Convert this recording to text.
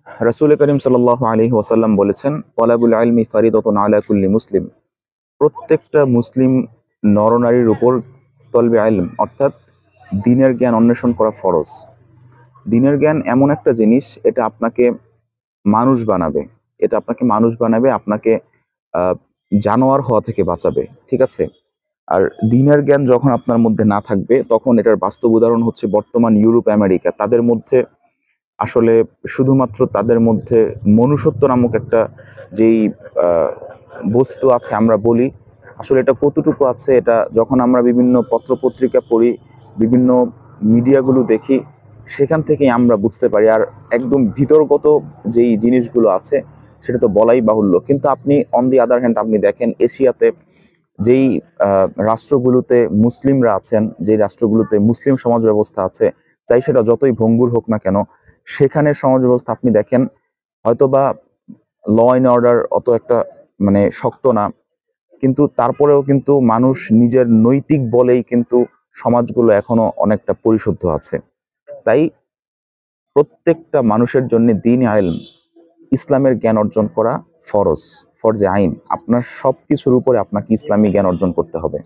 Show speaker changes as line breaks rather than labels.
রাসূল করিম সাল্লাল্লাহু আলাইহি ওয়াসাল্লাম বলেছেন, তালাবুল ইলমি ফারিদাতুন আলা কুল্লি মুসলিম। প্রত্যেকটা মুসলিম নরনারীর উপর তলবে ইলম অর্থাৎ দ্বীনের জ্ঞান অন্বেষণ করা ফরজ। দ্বীনের জ্ঞান এমন একটা জিনিস, এটা আপনাকে মানুষ বানাবে। এটা আপনাকে মানুষ বানাবে, আপনাকে আহ, জানোয়ার হওয়া থেকে বাঁচাবে। ঠিক আছে? আর দ্বীনের জ্ঞান যখন আপনার মধ্যে না থাকবে, তখন এটার বাস্তব উদাহরণ হচ্ছে বর্তমান ইউরোপ আমেরিকা। তাদের মধ্যে আসলে শুধুমাত্র তাদের মধ্যে মনুষ্যত্ব নামক একটা যেই আহ, বস্তু আছে, আমরা বলি আসলে এটা কতটুকু আছে, এটা যখন আমরা বিভিন্ন পত্রপত্রিকা পড়ি, বিভিন্ন মিডিয়াগুলো দেখি, সেখান থেকেই আমরা বুঝতে পারি। আর একদম ভিতরগত যেই জিনিসগুলো আছে সেটা তো বলাই বাহুল্য। কিন্তু আপনি অন দি আদার হ্যান্ড আপনি দেখেন এশিয়াতে যেই রাষ্ট্রগুলোতে মুসলিমরা আছেন, যেই রাষ্ট্রগুলোতে মুসলিম সমাজ ব্যবস্থা আছে, চাই সেটা যতই ভঙ্গুর হোক না কেন, সেখানের সমাজ ব্যবস্থা আপনি দেখেন হয়তোবা ল অ্যান্ড অর্ডার অত একটা মানে শক্ত না, কিন্তু তারপরেও কিন্তু মানুষ নিজের নৈতিক বলেই কিন্তু সমাজগুলো এখনো অনেকটা পরিশুদ্ধ আছে। তাই প্রত্যেকটা মানুষের জন্য দ্বীন ইলম, ইসলামের জ্ঞান অর্জন করা ফরজ, ফরজে আইন। আপনার সবকিছুর উপরে আপনাকে ইসলামী জ্ঞান অর্জন করতে হবে।